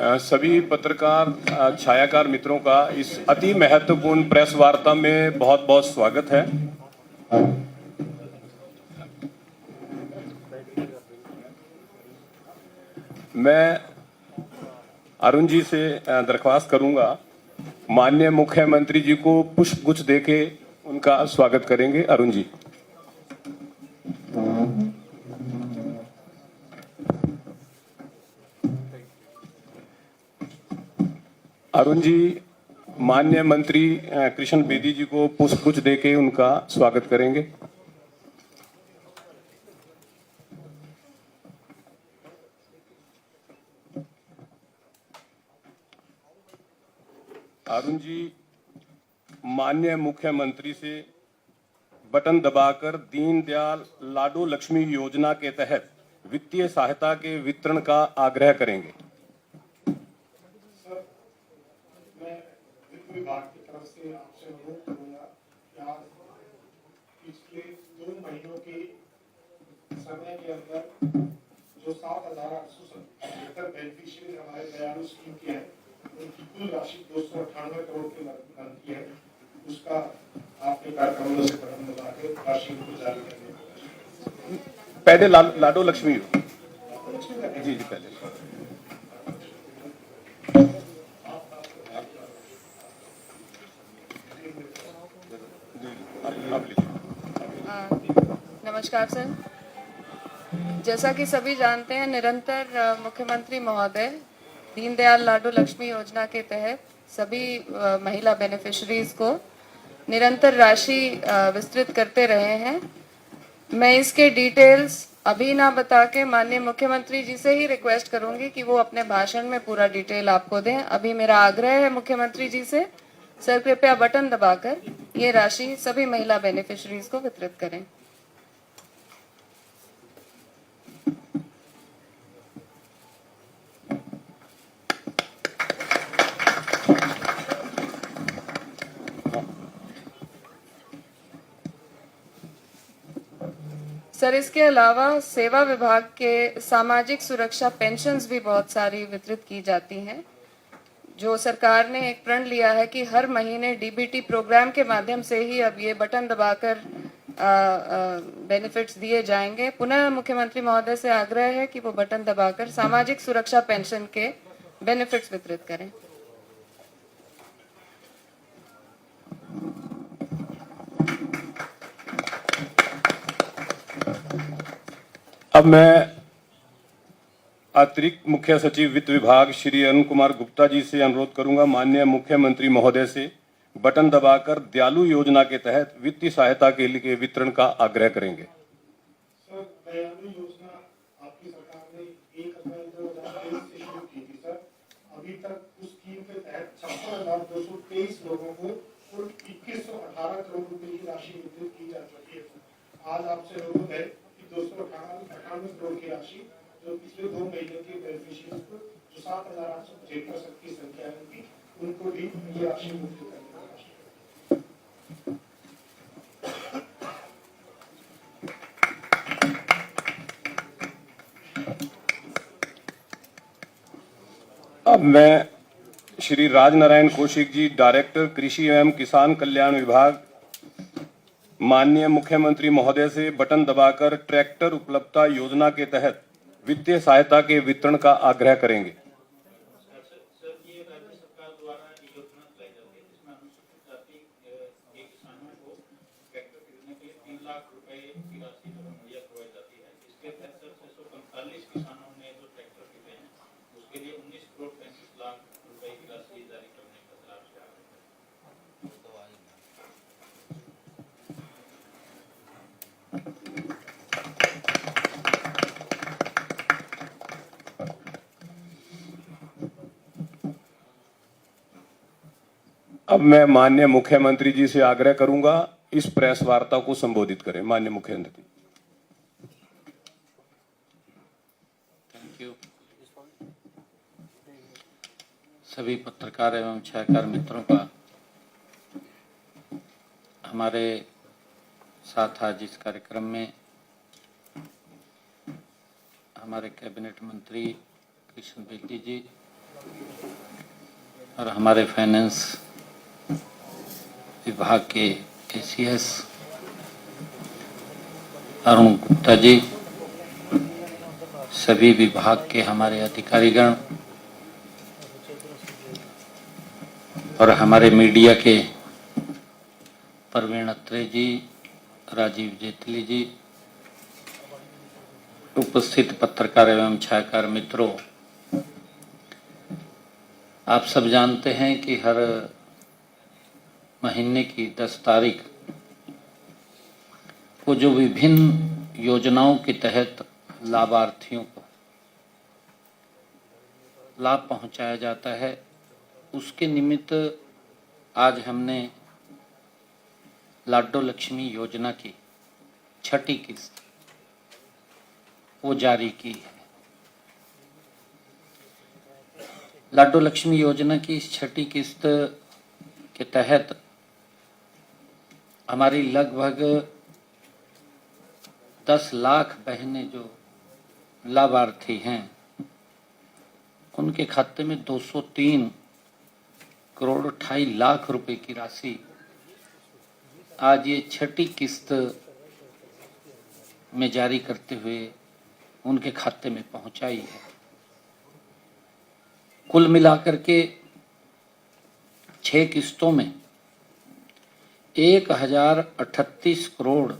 सभी पत्रकार छायाकार मित्रों का इस अति महत्वपूर्ण प्रेस वार्ता में बहुत बहुत स्वागत है। मैं अरुण जी से दरख्वास्त करूंगा, माननीय मुख्यमंत्री जी को पुष्पगुच्छ देके उनका स्वागत करेंगे। अरुण जी। अरुण जी माननीय मंत्री कृष्ण बेदी जी को पुष्पगुच्छ देके उनका स्वागत करेंगे। अरुण जी माननीय मुख्यमंत्री से बटन दबाकर दीनदयाल लाडो लक्ष्मी योजना के तहत वित्तीय सहायता के वितरण का आग्रह करेंगे। विभाग की तरफ से आपसे अनुरोध करूंगा कि आप पिछले 2 महीनों के समय के अंदर जो 7,877 बेनिफिशियरी हमारे दयालु स्कीम की है, उनकी कुल राशि 298 करोड़ की बनती है, उसका आपके कार्यक्रमों से बटन दबा के राशि को जारी करने पहले लाडो लक्ष्मी जी पहले नमस्कार सर। जैसा कि सभी जानते हैं, निरंतर मुख्यमंत्री महोदय दीनदयाल लाडो लक्ष्मी योजना के तहत सभी महिला बेनिफिशरीज को निरंतर राशि विस्तृत करते रहे हैं। मैं इसके डिटेल्स अभी ना बता के माननीय मुख्यमंत्री जी से ही रिक्वेस्ट करूंगी कि वो अपने भाषण में पूरा डिटेल आपको दें। अभी मेरा आग्रह है मुख्यमंत्री जी से, सर कृपया बटन दबाकर ये राशि सभी महिला बेनिफिशरीज को वितरित करें। सर, इसके अलावा सेवा विभाग के सामाजिक सुरक्षा पेंशन्स भी बहुत सारी वितरित की जाती हैं। जो सरकार ने एक प्रण लिया है कि हर महीने डीबीटी प्रोग्राम के माध्यम से ही अब ये बटन दबाकर बेनिफिट्स दिए जाएंगे। पुनः मुख्यमंत्री महोदय से आग्रह है कि वो बटन दबाकर सामाजिक सुरक्षा पेंशन के बेनिफिट्स वितरित करें। अब मैं अतिरिक्त मुख्य सचिव वित्त विभाग श्री अरुण कुमार गुप्ता जी से अनुरोध करूंगा, माननीय मुख्यमंत्री महोदय से बटन दबाकर दयालु योजना के तहत वित्तीय सहायता के लिए वितरण का आग्रह करेंगे। सर, दयालु योजना आपकी सरकार ने 1 अप्रैल 2023 से शुरू की थी सर। अभी तक उस स्कीम के तहत 56,223 लोगों को कुल 2118 करोड़ रुपए की राशि वितरित की जा चुकी है। आज आपसे अनुरोध है कि 298 करोड़ की राशि जो पिछले 2 महीने के बेनिफिशियरीज को जो 7,875 की संख्या है, उनको भी ये राशि वितरित करनी है। अब मैं श्री राजनारायण कौशिक जी, डायरेक्टर कृषि एवं किसान कल्याण विभाग, माननीय मुख्यमंत्री महोदय से बटन दबाकर ट्रैक्टर उपलब्धता योजना के तहत वित्तीय सहायता के वितरण का आग्रह करेंगे। अब मैं माननीय मुख्यमंत्री जी से आग्रह करूंगा, इस प्रेस वार्ता को संबोधित करें। माननीय मुख्यमंत्री। Thank you. सभी पत्रकार एवं छायाकार मित्रों का हमारे साथ आज इस कार्यक्रम में हमारे कैबिनेट मंत्री कृष्ण बेदी जी, और हमारे फाइनेंस विभाग के एसीएस अरुण गुप्ता जी, सभी विभाग के हमारे अधिकारीगण और हमारे मीडिया के प्रवीण अत्रे जी, राजीव जेटली जी, उपस्थित पत्रकार एवं छायाकार मित्रों, आप सब जानते हैं कि हर महीने की 10 तारीख को जो विभिन्न योजनाओं के तहत लाभार्थियों को लाभ पहुंचाया जाता है, उसके निमित्त आज हमने लाडो लक्ष्मी योजना की 6ठी किस्त वो जारी की है। लाडो लक्ष्मी योजना की इस 6ठी किस्त के तहत हमारी लगभग 10 लाख बहनें जो लाभार्थी हैं, उनके खाते में 203 करोड़ 28 लाख रुपए की राशि आज ये 6ठी किस्त में जारी करते हुए उनके खाते में पहुंचाई है। कुल मिलाकर के 6 किस्तों में 1038 करोड़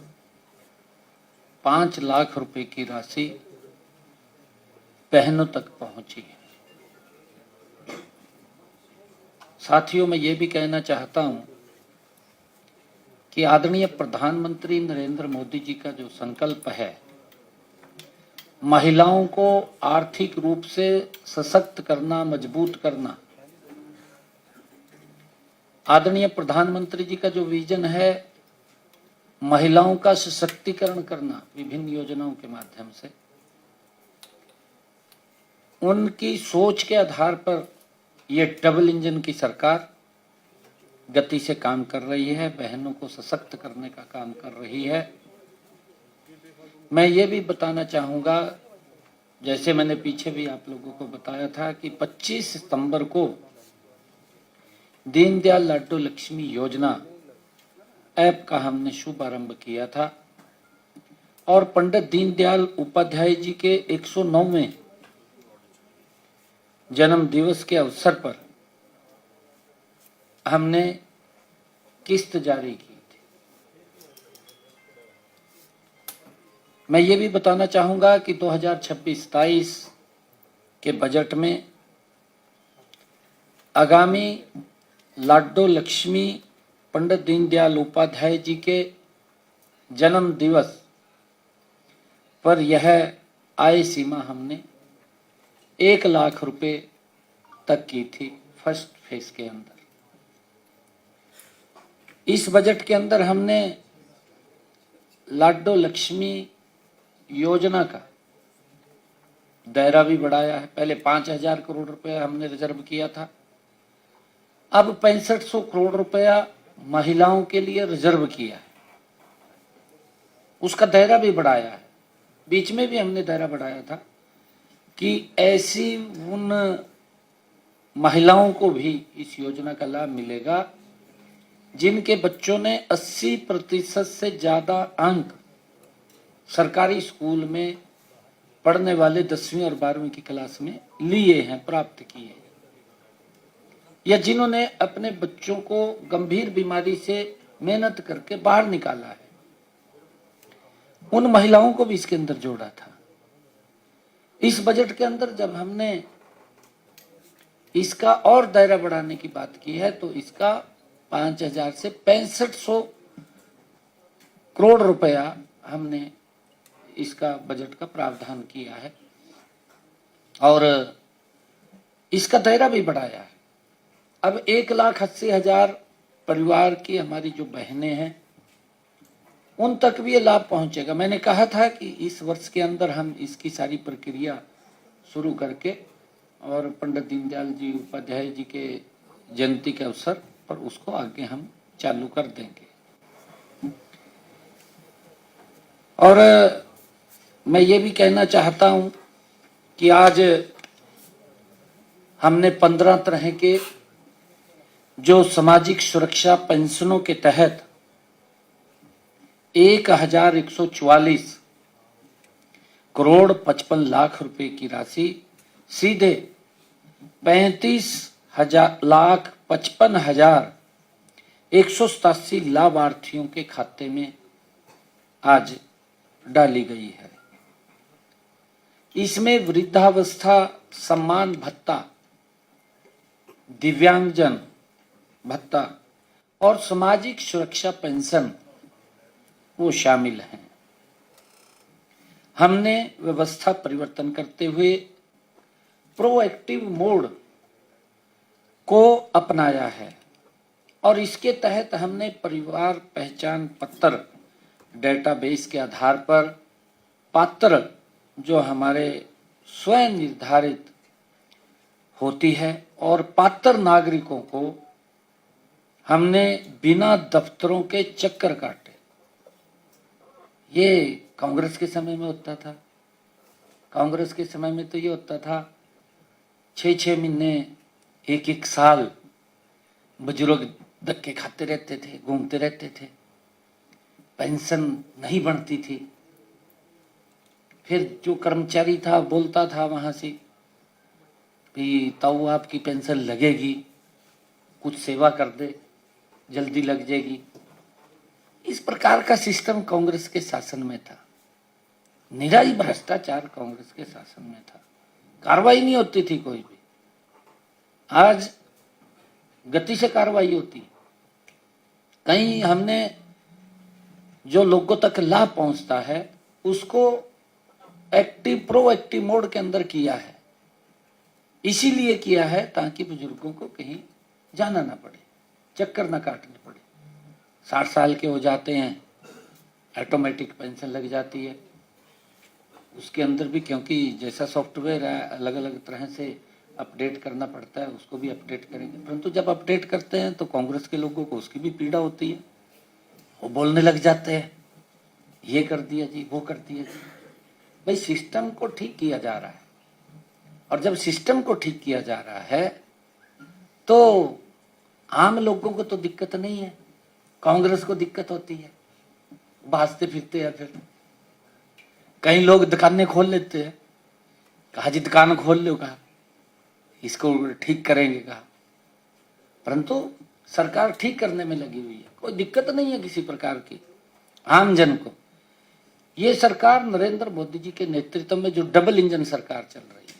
5 लाख रुपए की राशि बहनों तक पहुंची है। साथियों, मैं ये भी कहना चाहता हूं कि आदरणीय प्रधानमंत्री नरेंद्र मोदी जी का जो संकल्प है, महिलाओं को आर्थिक रूप से सशक्त करना, मजबूत करना, आदरणीय प्रधानमंत्री जी का जो विजन है, महिलाओं का सशक्तिकरण करना विभिन्न योजनाओं के माध्यम से, उनकी सोच के आधार पर ये डबल इंजन की सरकार गति से काम कर रही है, बहनों को सशक्त करने का काम कर रही है। मैं ये भी बताना चाहूंगा, जैसे मैंने पीछे भी आप लोगों को बताया था कि 25 सितंबर को दीनदयाल लाडो लक्ष्मी योजना ऐप का हमने शुभारंभ किया था और पंडित दीनदयाल उपाध्याय जी के 109वें जन्म दिवस के अवसर पर हमने किस्त जारी की थी। मैं ये भी बताना चाहूंगा कि 2026-27 के बजट में आगामी लाडो लक्ष्मी पंडित दीनदयाल उपाध्याय जी के जन्म दिवस पर यह आय सीमा हमने 1 लाख रुपए तक की थी फर्स्ट फेज के अंदर। इस बजट के अंदर हमने लाडो लक्ष्मी योजना का दायरा भी बढ़ाया है। पहले 5,000 करोड़ रुपया हमने रिजर्व किया था, अब 6500 करोड़ रुपया महिलाओं के लिए रिजर्व किया है, उसका दायरा भी बढ़ाया है। बीच में भी हमने दायरा बढ़ाया था कि ऐसी उन महिलाओं को भी इस योजना का लाभ मिलेगा जिनके बच्चों ने 80% से ज्यादा अंक सरकारी स्कूल में पढ़ने वाले 10वीं और 12वीं की क्लास में लिए हैं, प्राप्त किए हैं, या जिन्होंने अपने बच्चों को गंभीर बीमारी से मेहनत करके बाहर निकाला है, उन महिलाओं को भी इसके अंदर जोड़ा था। इस बजट के अंदर जब हमने इसका और दायरा बढ़ाने की बात की है तो इसका 5,000 से 6500 करोड़ रुपया हमने इसका बजट का प्रावधान किया है और इसका दायरा भी बढ़ाया है। अब 1,80,000 परिवार की हमारी जो बहनें हैं उन तक भी ये लाभ पहुंचेगा। मैंने कहा था कि इस वर्ष के अंदर हम इसकी सारी प्रक्रिया शुरू करके और पंडित दीनदयाल जी उपाध्याय जी के जयंती के अवसर पर उसको आगे हम चालू कर देंगे। और मैं ये भी कहना चाहता हूं कि आज हमने 15 तरह के जो सामाजिक सुरक्षा पेंशनों के तहत 1144 करोड़ 55 लाख रुपए की राशि सीधे 35,55,187 लाभार्थियों के खाते में आज डाली गई है। इसमें वृद्धावस्था सम्मान भत्ता, दिव्यांगजन भत्ता और सामाजिक सुरक्षा पेंशन वो शामिल हैं। हमने व्यवस्था परिवर्तन करते हुए प्रोएक्टिव मोड को अपनाया है और इसके तहत हमने परिवार पहचान पत्र डेटाबेस के आधार पर पात्र जो हमारे स्वयं निर्धारित होती है और पात्र नागरिकों को हमने बिना दफ्तरों के चक्कर काटे। ये कांग्रेस के समय में होता था। कांग्रेस के समय में तो ये होता था 6-6 महीने 1-1 साल बुजुर्ग धक्के खाते रहते थे, घूमते रहते थे, पेंशन नहीं बनती थी। फिर जो कर्मचारी था बोलता था वहां से भी ताऊ आपकी पेंशन लगेगी, कुछ सेवा कर दे, जल्दी लग जाएगी। इस प्रकार का सिस्टम कांग्रेस के शासन में था। निराई भ्रष्टाचार कांग्रेस के शासन में था। कार्रवाई नहीं होती थी कोई भी। आज गति से कार्रवाई होती है। कहीं हमने जो लोगों तक लाभ पहुंचता है उसको प्रोएक्टिव मोड के अंदर किया है। इसीलिए किया है ताकि बुजुर्गों को कहीं जाना ना पड़े, चक्कर ना काटने पड़े। 60 साल के हो जाते हैं, ऑटोमेटिक पेंशन लग जाती है। उसके अंदर भी क्योंकि जैसा सॉफ्टवेयर है अलग अलग तरह से अपडेट करना पड़ता है, उसको भी अपडेट करेंगे। परंतु जब अपडेट करते हैं तो कांग्रेस के लोगों को उसकी भी पीड़ा होती है। वो बोलने लग जाते हैं ये कर दिया जी, वो कर दिया जी। भाई सिस्टम को ठीक किया जा रहा है और जब सिस्टम को ठीक किया जा रहा है तो आम लोगों को तो दिक्कत नहीं है, कांग्रेस को दिक्कत होती है। भाजते फिरते हैं। फिर कई लोग दुकानें खोल लेते हैं। कहा जी दुकान खोल लो, कहा इसको ठीक करेंगे, कहा। परंतु सरकार ठीक करने में लगी हुई है, कोई दिक्कत नहीं है किसी प्रकार की आम जन को। ये सरकार नरेंद्र मोदी जी के नेतृत्व में जो डबल इंजन सरकार चल रही है,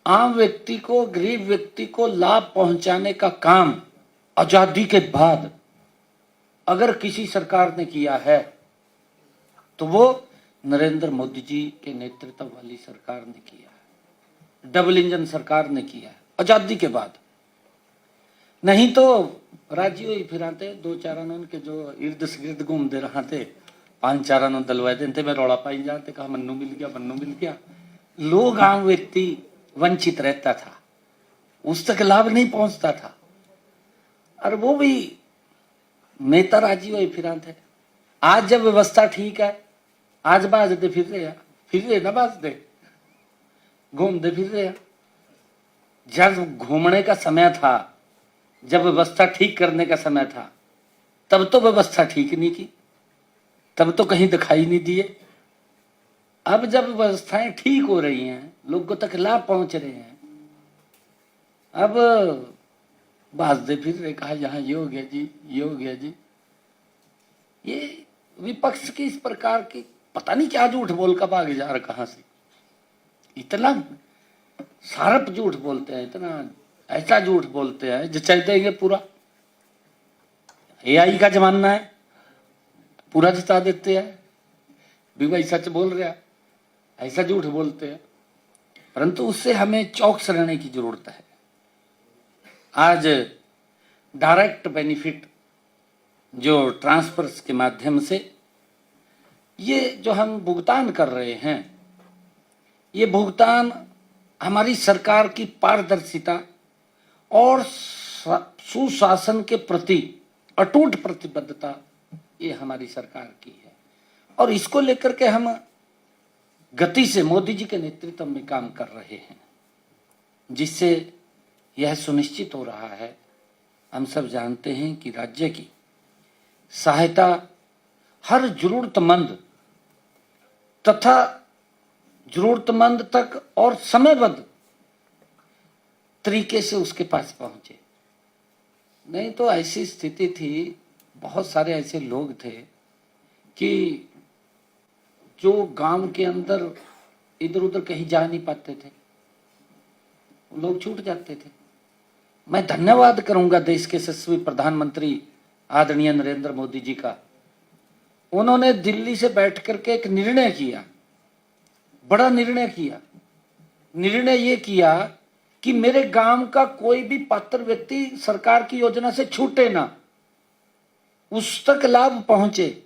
आम व्यक्ति को, गरीब व्यक्ति को लाभ पहुंचाने का काम आजादी के बाद अगर किसी सरकार ने किया है तो वो नरेंद्र मोदी जी के नेतृत्व वाली सरकार ने किया है। डबल इंजन सरकार ने किया है आजादी के बाद। नहीं तो राज्यों ही फिराते 2-4 उनके जो इर्द गिर्द घूमते रहा थे, 5-4 दलवाए देते में रौला पाई जाते, कहा मन्नू मिल गया, मन्नू मिल गया। लोग, आम व्यक्ति वंचित रहता था, उस तक लाभ नहीं पहुंचता था। और वो भी नेता राजी हुए फिरा थे। आज जब व्यवस्था ठीक है, आज बाज दे फिर रहे ना बाज दे, घूम दे फिर रहे। जब घूमने का समय था, जब व्यवस्था ठीक करने का समय था, तब तो व्यवस्था ठीक नहीं की, तब तो कहीं दिखाई नहीं दिए। अब जब व्यवस्थाएं ठीक हो रही हैं, लोगों तक लाभ पहुंच रहे हैं, अब भाजते फिर रहे, कहा यहाँ ये हो गया जी, ये हो गया जी। ये विपक्ष की इस प्रकार की पता नहीं क्या झूठ बोल का भाग जा रहा, कहां से इतना सारप झूठ बोलते हैं, इतना ऐसा झूठ बोलते हैं जो चल देंगे पूरा। AI का जमाना है, पूरा जिता देते हैं भी भाई सच बोल रहा, ऐसा झूठ बोलते हैं। परंतु उससे हमें चौकस रहने की जरूरत है। आज डायरेक्ट बेनिफिट जो ट्रांसफर्स के माध्यम से ये जो हम भुगतान कर रहे हैं, ये भुगतान हमारी सरकार की पारदर्शिता और सुशासन के प्रति अटूट प्रतिबद्धता ये हमारी सरकार की है। और इसको लेकर के हम गति से मोदी जी के नेतृत्व में काम कर रहे हैं, जिससे यह सुनिश्चित हो रहा है, हम सब जानते हैं कि राज्य की सहायता हर जरूरतमंद तथा जरूरतमंद तक और समयबद्ध तरीके से उसके पास पहुंचे। नहीं तो ऐसी स्थिति थी, बहुत सारे ऐसे लोग थे कि जो गांव के अंदर इधर उधर कहीं जा नहीं पाते थे, लोग छूट जाते थे। मैं धन्यवाद करूंगा देश के यशस्वी प्रधानमंत्री आदरणीय नरेंद्र मोदी जी का। उन्होंने दिल्ली से बैठ करके एक निर्णय किया, बड़ा निर्णय किया। निर्णय ये किया कि मेरे गांव का कोई भी पात्र व्यक्ति सरकार की योजना से छूटे ना, उस तक लाभ पहुंचे।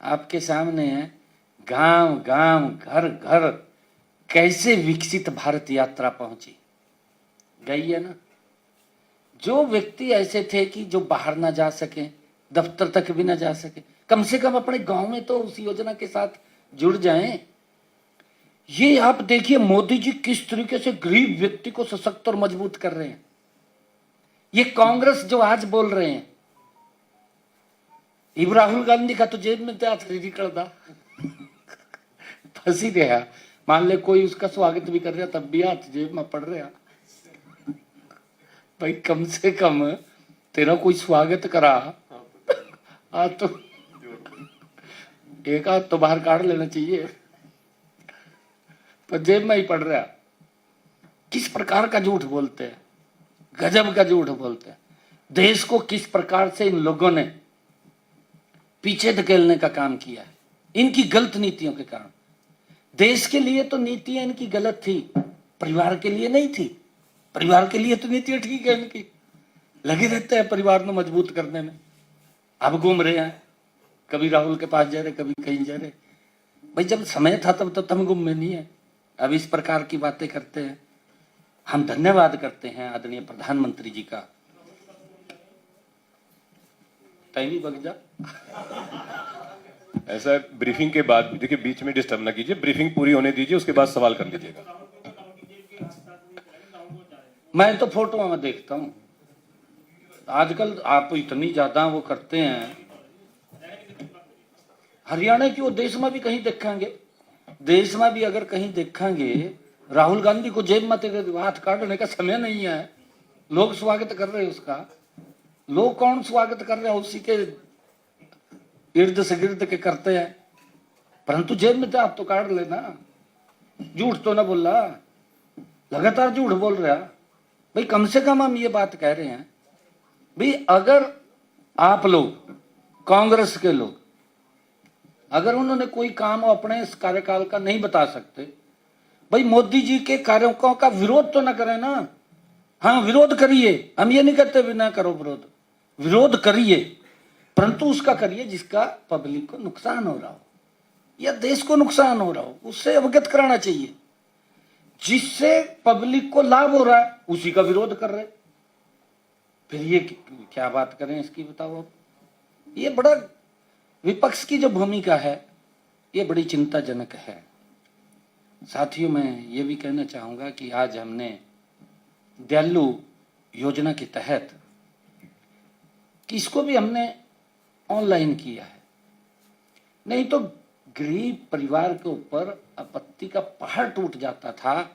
आपके सामने है गांव गांव घर घर कैसे विकसित भारत यात्रा पहुंची, गई है ना। जो व्यक्ति ऐसे थे कि जो बाहर ना जा सके, दफ्तर तक भी ना जा सके, कम से कम अपने गांव में तो उस योजना के साथ जुड़ जाएं। ये आप देखिए मोदी जी किस तरीके से गरीब व्यक्ति को सशक्त और मजबूत कर रहे हैं। ये कांग्रेस जो आज बोल रहे हैं, इब राहुल गांधी का तो जेब में हाथ नहीं निकलता, फंसी रहा। मान ले कोई उसका स्वागत भी कर रहा तब भी हाथ जेब में पड़ रहा। भाई कम से कम तेरा कोई स्वागत करा तो एक हाथ तो बाहर काट लेना चाहिए, पर जेब में ही पड़ रहा। किस प्रकार का झूठ बोलते हैं, गजब का झूठ बोलते हैं। देश को किस प्रकार से इन लोगों ने पीछे धकेलने का काम किया है, इनकी गलत नीतियों के कारण। देश के लिए तो नीतियां इनकी गलत थी, परिवार के लिए नहीं थी। परिवार के लिए तो नीतियां ठीक है इनकी, लगे रहते हैं परिवार को मजबूत करने में। अब घूम रहे हैं, कभी राहुल के पास जा रहे, कभी कहीं जा रहे। भाई जब समय था तब तो तुम गुम में नहीं है, अब इस प्रकार की बातें करते हैं। हम धन्यवाद करते हैं आदरणीय प्रधानमंत्री जी का। टाइम ही बग जा। ऐसा ब्रीफिंग के बाद देखिए, बीच में डिस्टर्ब ना कीजिए, ब्रीफिंग पूरी होने दीजिए, उसके बाद सवाल कर लीजिएगा। मैं तो फोटो में देखता हूँ, आजकल आप इतनी ज्यादा वो करते हैं। हरियाणा की वो देश में भी कहीं देखेंगे, देश में भी अगर कहीं देखेंगे, राहुल गांधी को जेब में तेरे हाथ काटने का समय नहीं है। लोग स्वागत कर रहे हैं उसका। लोग कौन स्वागत कर रहे हैं, उसी के इर्द से गिर्द के करते हैं, परंतु जेब में तो आप तो काट लेना। झूठ तो ना बोल रहा, लगातार झूठ बोल रहा। भाई कम से कम हम ये बात कह रहे हैं, भाई अगर आप लोग कांग्रेस के लोग अगर उन्होंने कोई काम अपने इस कार्यकाल का नहीं बता सकते, भाई मोदी जी के कार्यों का विरोध तो ना करें ना। हाँ विरोध करिए, हम ये नहीं कहते भी ना करो विरोध, विरोध करिए, परंतु उसका करिए जिसका पब्लिक को नुकसान हो रहा हो या देश को नुकसान हो रहा हो, उससे अवगत कराना चाहिए। जिससे पब्लिक को लाभ हो रहा है उसी का विरोध कर रहे, फिर ये क्या बात करें इसकी, बताओ। ये बड़ा विपक्ष की जो भूमिका है ये बड़ी चिंताजनक है। साथियों मैं ये भी कहना चाहूंगा कि आज हमने दयालु योजना के तहत कि इसको भी हमने ऑनलाइन किया है, नहीं तो गरीब परिवार के ऊपर आपत्ति का पहाड़ टूट जाता था,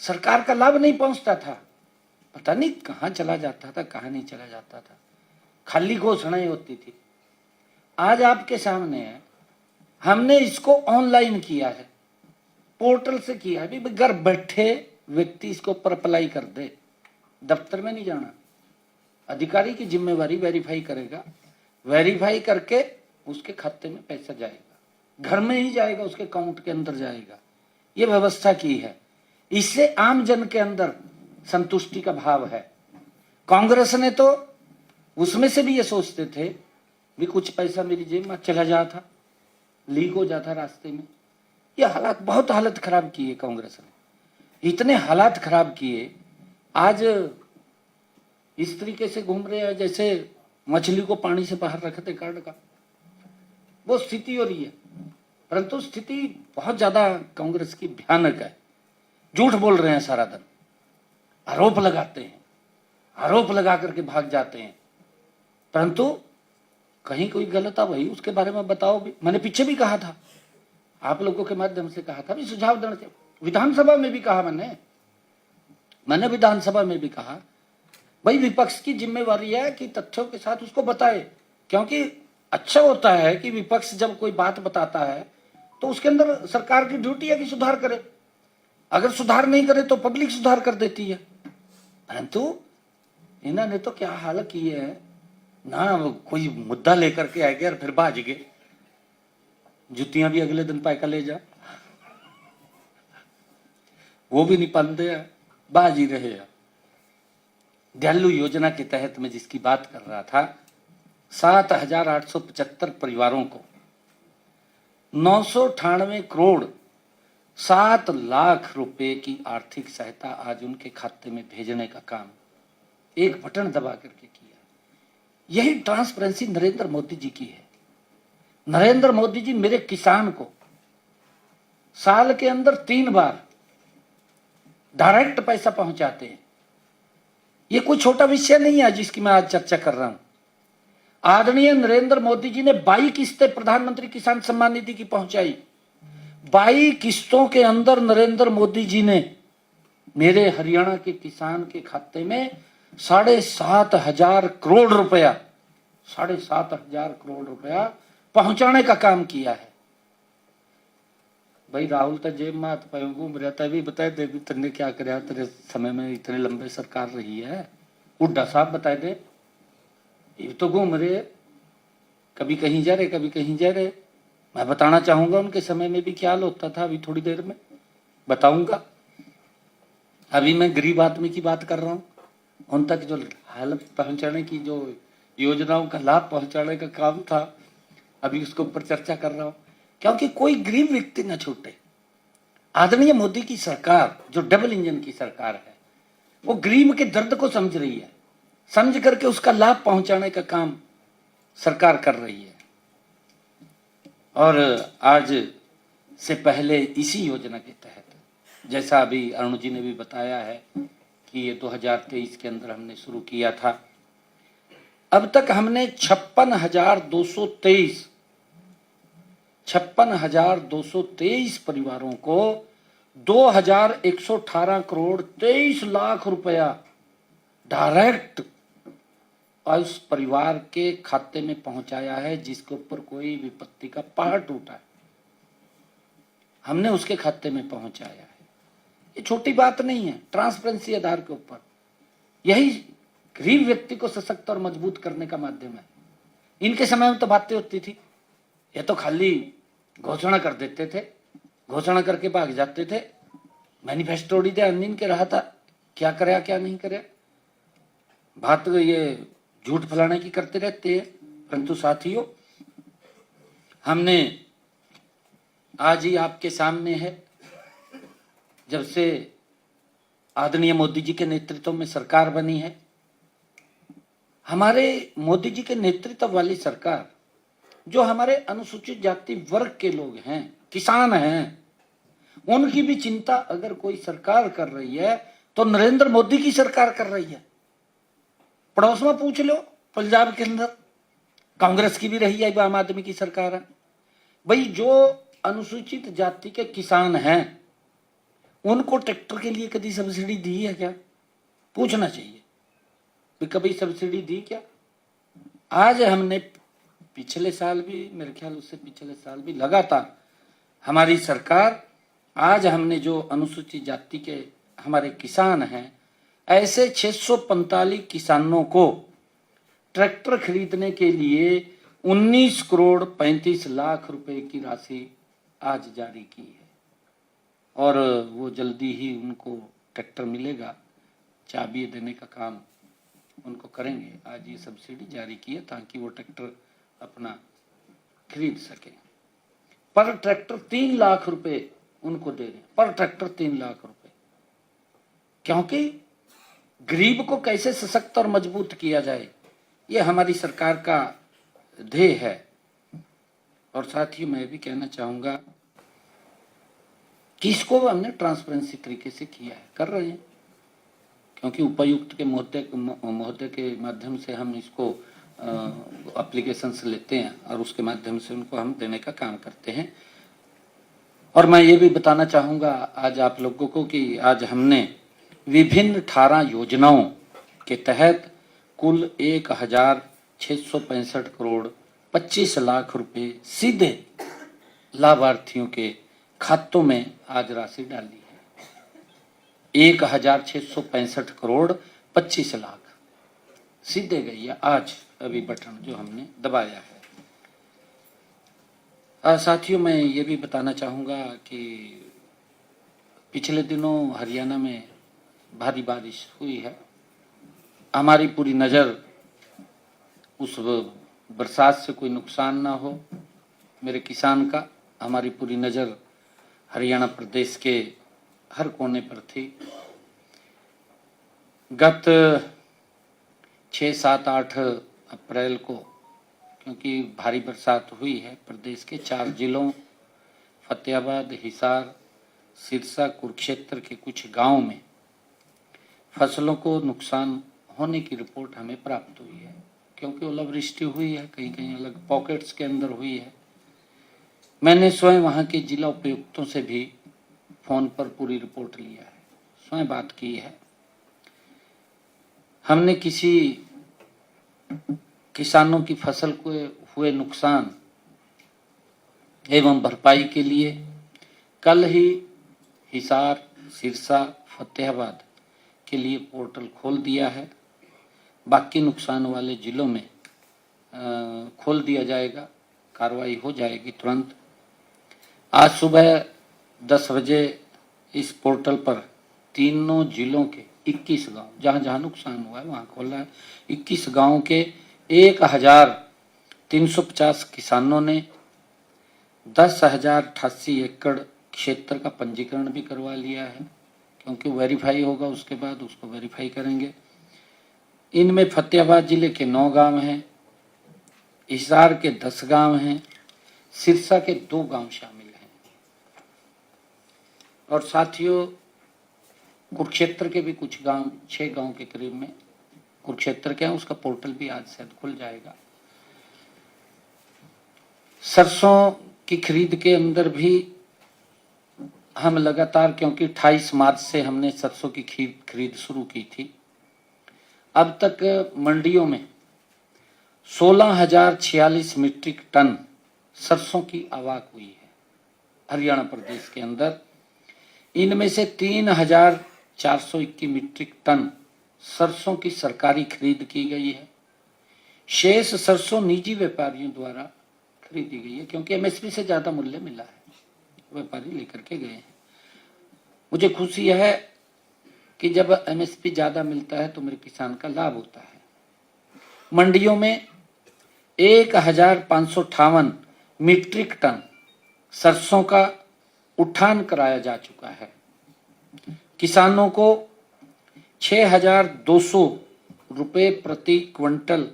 सरकार का लाभ नहीं पहुंचता था, पता नहीं कहां चला जाता था, कहां नहीं चला जाता था, खाली घोषणाएं होती थी। आज आपके सामने है, हमने इसको ऑनलाइन किया है, पोर्टल से किया है। भी घर बैठे व्यक्ति इसको ऊपर अप्लाई कर दे, दफ्तर में नहीं जाना। अधिकारी की जिम्मेवारी वेरीफाई करेगा, वेरीफाई करके उसके खाते में पैसा जाएगा, घर में ही जाएगा, उसके अकाउंट के अंदर जाएगा। ये व्यवस्था की है, इससे आम जन के अंदर संतुष्टि का भाव है। कांग्रेस ने तो उसमें से भी ये सोचते थे भी कुछ पैसा मेरी जेब में चला जाता, लीक हो जाता रास्ते में। ये हालात, बहुत हालत खराब की है कांग्रेस ने, इतने हालात खराब किए। आज इस तरीके से घूम रहे हैं जैसे मछली को पानी से बाहर रखते कार्ड का, वो स्थिति हो रही है। परंतु स्थिति बहुत ज्यादा कांग्रेस की भयानक है। झूठ बोल रहे हैं सारा दिन, आरोप लगाते हैं, आरोप लगा करके भाग जाते हैं, परंतु कहीं कोई गलत है भाई उसके बारे में बताओ भी। मैंने पीछे भी कहा था, आप लोगों के माध्यम से कहा था भी, सुझाव देना चाहिए। विधानसभा में भी कहा मैंने विधानसभा में भी कहा भाई विपक्ष की जिम्मेवारी है कि तथ्यों के साथ उसको बताए, क्योंकि अच्छा होता है कि विपक्ष जब कोई बात बताता है तो उसके अंदर सरकार की ड्यूटी है कि सुधार करे। अगर सुधार नहीं करे तो पब्लिक सुधार कर देती है। परंतु इन्होंने तो क्या हाल किए है ना, कोई मुद्दा लेकर के आ गया और फिर भाज गए, जुतियां भी अगले दिन पैका ले जा, वो भी नहीं पाते हैं, बाज ही रहे हैं। दयालु योजना के तहत मैं जिसकी बात कर रहा था, 7,875 परिवारों को 998 करोड़ 7 लाख रुपए की आर्थिक सहायता आज उनके खाते में भेजने का काम एक बटन दबा करके किया। यही ट्रांसपेरेंसी नरेंद्र मोदी जी की है। नरेंद्र मोदी जी मेरे किसान को साल के अंदर 3 बार डायरेक्ट पैसा पहुंचाते हैं। ये कोई छोटा विषय नहीं है जिसकी मैं आज चर्चा कर रहा हूं। आदरणीय नरेंद्र मोदी जी ने 22 किस्तें प्रधानमंत्री किसान सम्मान निधि की पहुंचाई। 22 किस्तों के अंदर नरेंद्र मोदी जी ने मेरे हरियाणा के किसान के खाते में 7,500 करोड़ रुपया 7,500 करोड़ रुपया पहुंचाने का काम किया है। भाई राहुल तो जेब में हाथ पाए घूम रहा था, भी बताए दे भी तेने क्या कराया, तेरे समय में इतने लंबे सरकार रही है। हुड्डा साहब बताए दे, ये तो घूम रहे, कभी कहीं जा रहे कभी कहीं जा रहे। मैं बताना चाहूंगा उनके समय में भी क्या हाल होता था, अभी थोड़ी देर में बताऊंगा। अभी मैं गरीब आदमी की बात कर रहा हूं, उन तक जो हालत पहुंचाने की, जो योजनाओं का लाभ पहुंचाने का काम था, अभी उसके ऊपर चर्चा कर रहा हूं, क्योंकि कोई गरीब व्यक्ति न छूटे। आदरणीय मोदी की सरकार जो डबल इंजन की सरकार है, वो गरीब के दर्द को समझ रही है, समझ करके उसका लाभ पहुंचाने का काम सरकार कर रही है। और आज से पहले इसी योजना के तहत, जैसा अभी अरुण जी ने भी बताया है कि ये 2023 के अंदर हमने शुरू किया था, अब तक हमने 56,223 परिवारों को 2,118 करोड़ 23 लाख रुपया डायरेक्ट उस परिवार के खाते में पहुंचाया है जिसके ऊपर कोई विपत्ति का पहाड़ टूटा है, हमने उसके खाते में पहुंचाया है। ये छोटी बात नहीं है। ट्रांसपेरेंसी आधार के ऊपर यही गरीब व्यक्ति को सशक्त और मजबूत करने का माध्यम है। इनके समय में तो बातें होती थी, ये तो खाली घोषणा कर देते थे, घोषणा करके भाग जाते थे। मैनिफेस्टो ध्यान इनके रहा था, क्या कराया क्या नहीं कराया, बात तो ये झूठ फैलाने की करते रहते हैं। परंतु साथियों, हमने आज ही आपके सामने है, जब से आदरणीय मोदी जी के नेतृत्व में सरकार बनी है, हमारे मोदी जी के नेतृत्व वाली सरकार जो हमारे अनुसूचित जाति वर्ग के लोग हैं, किसान हैं, उनकी भी चिंता अगर कोई सरकार कर रही है तो नरेंद्र मोदी की सरकार कर रही है। पड़ोस में पूछ लो, पंजाब के अंदर कांग्रेस की भी रही है, आम आदमी की सरकार है। भाई जो अनुसूचित जाति के किसान हैं उनको ट्रैक्टर के लिए कभी सब्सिडी दी है क्या? पूछना चाहिए, कभी सब्सिडी दी क्या? आज हमने पिछले साल भी, मेरे ख्याल उससे पिछले साल भी लगातार हमारी सरकार, आज हमने जो अनुसूचित जाति के हमारे किसान हैं, ऐसे 645 किसानों को ट्रैक्टर खरीदने के लिए 19 करोड़ 35 लाख रुपए की राशि आज जारी की है। और वो जल्दी ही उनको ट्रैक्टर मिलेगा, चाबी देने का काम उनको करेंगे। आज ये सब्सिडी जारी की है ताकि वो ट्रैक्टर अपना खरीद सके। पर ट्रैक्टर 3 लाख रुपए उनको दे रहे हैं, पर ट्रैक्टर 3 लाख रुपए, क्योंकि गरीब को कैसे सशक्त और मजबूत किया जाए, ये हमारी सरकार का ध्येय है। और साथ ही मैं भी कहना चाहूँगा कि इसको हमने ट्रांसपेरेंसी तरीके से किया है, कर रहे हैं, क्योंकि उपायुक्त के महोदय के माध्यम से हम इसको एप्लीकेशन से लेते हैं और उसके माध्यम से उनको हम देने का काम करते हैं। और मैं ये भी बताना चाहूँगा आज आप लोगों को कि आज हमने विभिन्न 18 योजनाओं के तहत कुल 1,665 करोड़ 25 लाख रुपए सीधे लाभार्थियों के खातों में आज राशि डाली है। 1,665 करोड़ 25 लाख सीधे गई है आज, अभी बटन जो हमने दबाया है। साथियों, मैं ये भी बताना चाहूँगा कि पिछले दिनों हरियाणा में भारी बारिश हुई है। हमारी पूरी नज़र उस बरसात से कोई नुकसान ना हो मेरे किसान का, हमारी पूरी नज़र हरियाणा प्रदेश के हर कोने पर थी। गत 6, 7, 8 अप्रैल को क्योंकि भारी बरसात हुई है, प्रदेश के 4 जिलों फतेहाबाद, हिसार, सिरसा, कुरुक्षेत्र के कुछ गांवों में फसलों को नुकसान होने की रिपोर्ट हमें प्राप्त हुई है, क्योंकि ओलावृष्टि हुई है, कहीं कहीं अलग पॉकेट्स के अंदर हुई है। मैंने स्वयं वहाँ के जिला उपायुक्तों से भी फोन पर पूरी रिपोर्ट लिया है, स्वयं बात की है। हमने किसी किसानों की फसल को हुए नुकसान एवं भरपाई के लिए कल ही हिसार, सिरसा, फतेहाबाद के लिए पोर्टल खोल दिया है। बाकी नुकसान वाले जिलों में खोल दिया जाएगा, कार्रवाई हो जाएगी तुरंत। आज सुबह 10 बजे इस पोर्टल पर तीनों जिलों के 21 गांव, जहां जहां नुकसान हुआ है वहां खोला है, 21 गांव के 1,350 किसानों ने 10,088 एकड़ क्षेत्र का पंजीकरण भी करवा लिया है, क्योंकि वेरीफाई होगा, उसके बाद उसको वेरीफाई करेंगे। इनमें फतेहाबाद जिले के 9 गांव हैं, हिसार के 10 गांव हैं, सिरसा के 2 गांव शामिल हैं। और साथियों, कुरुक्षेत्र के भी कुछ गांव, 6 गांव के करीब में कुरुक्षेत्र के हैं, उसका पोर्टल भी आज शायद खुल जाएगा। सरसों की खरीद के अंदर भी हम लगातार, क्योंकि 28 मार्च से हमने सरसों की खरीद शुरू की थी, अब तक मंडियों में 16,046 मीट्रिक टन सरसों की आवक हुई है हरियाणा प्रदेश के अंदर। इनमें से 3,421 मीट्रिक टन सरसों की सरकारी खरीद की गई है। शेष सरसों निजी व्यापारियों द्वारा खरीदी गई है, क्योंकि एमएसपी से ज्यादा मूल्य मिला है, व्यापारी लेकर के गए हैं। मुझे खुशी है कि जब एमएसपी ज्यादा मिलता है तो मेरे किसान का लाभ होता है। मंडियों में 1,558 मीट्रिक टन सरसों का उठान कराया जा चुका है। किसानों को 6,200 रुपये प्रति क्विंटल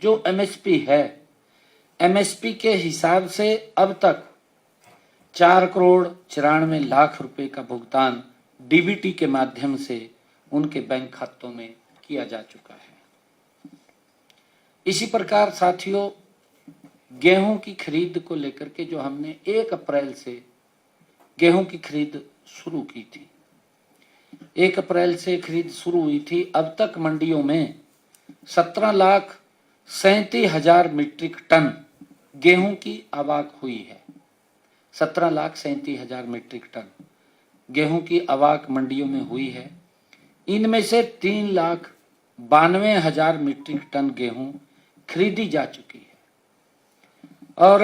जो एमएसपी है, एमएसपी के हिसाब से अब तक 4,94,00,000 रुपए का भुगतान डीबीटी के माध्यम से उनके बैंक खातों में किया जा चुका है। इसी प्रकार साथियों, गेहूं की खरीद को लेकर के जो हमने 1 अप्रैल से गेहूं की खरीद शुरू की थी, 1 अप्रैल से खरीद शुरू हुई थी, अब तक मंडियों में 17,37,000 मीट्रिक टन गेहूं की आवक हुई है। 17,37,000 मीट्रिक टन गेहूं की आवक मंडियों में हुई है। इनमें से 3,92,000 मीट्रिक टन गेहूं खरीदी जा चुकी है। और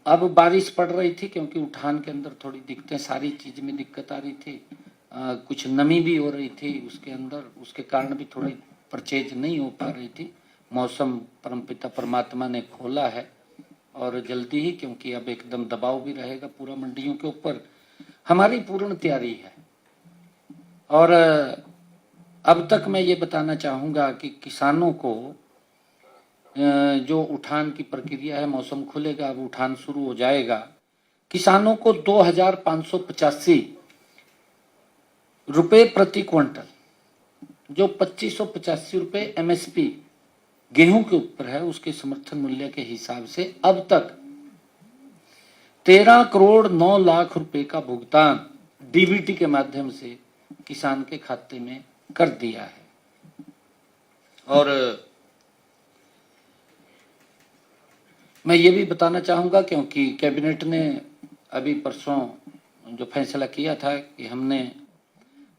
अब बारिश पड़ रही थी, क्योंकि उठान के अंदर थोड़ी दिक्कतें, सारी चीज में दिक्कत आ रही थी, कुछ नमी भी हो रही थी उसके अंदर, उसके कारण भी थोड़ी परचेज नहीं हो पा रही थी। मौसम परमपिता परमात्मा ने खोला है और जल्दी ही, क्योंकि अब एकदम दबाव भी रहेगा पूरा मंडियों के ऊपर, हमारी पूर्ण तैयारी है। और अब तक मैं ये बताना चाहूँगा कि किसानों को जो उठान की प्रक्रिया है, मौसम खुलेगा, अब उठान शुरू हो जाएगा। किसानों को 2585 रुपए प्रति क्विंटल, जो 2585 रुपए एमएसपी गेहूं के ऊपर है, उसके समर्थन मूल्य के हिसाब से अब तक 13 करोड़ 9 लाख रुपए का भुगतान डीबीटी के माध्यम से किसान के खाते में कर दिया है। और मैं ये भी बताना चाहूंगा, क्योंकि कैबिनेट ने अभी परसों जो फैसला किया था कि हमने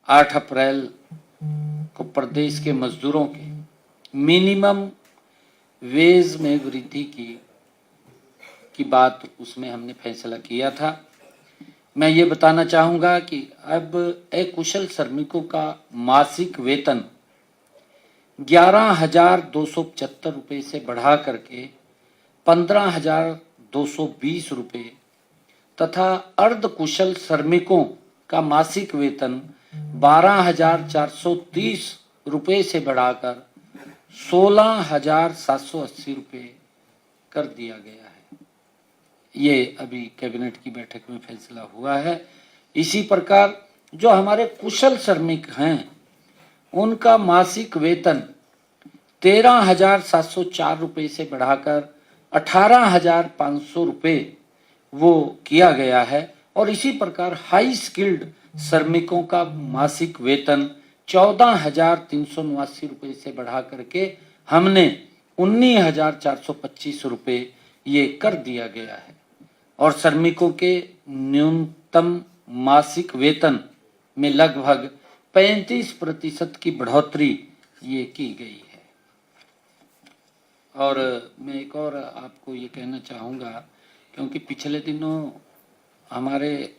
8 अप्रैल को प्रदेश के मजदूरों के मिनिमम वेज में वृद्धि की बात उसमें हमने फैसला किया था। मैं ये बताना चाहूंगा कि अब अकुशल श्रमिकों का मासिक वेतन 11,275 रुपए से बढ़ा करके 15,220 रुपए तथा अर्ध कुशल श्रमिकों का मासिक वेतन 12,430 रुपए से बढ़ाकर 16,780 रुपए कर दिया गया है। ये अभी कैबिनेट की बैठक में फैसला हुआ है। इसी प्रकार जो हमारे कुशल श्रमिक हैं उनका मासिक वेतन 13,704 रुपए से बढ़ाकर 18,500 रुपए वो किया गया है। और इसी प्रकार हाई स्किल्ड श्रमिकों का मासिक वेतन 14,379 रुपए से बढ़ा करके हमने 19,425 रुपए ये कर दिया गया है। और श्रमिकों के न्यूनतम मासिक वेतन में लगभग 35% की बढ़ोतरी ये की गई है। और मैं एक और आपको ये कहना चाहूँगा, क्योंकि पिछले दिनों हमारे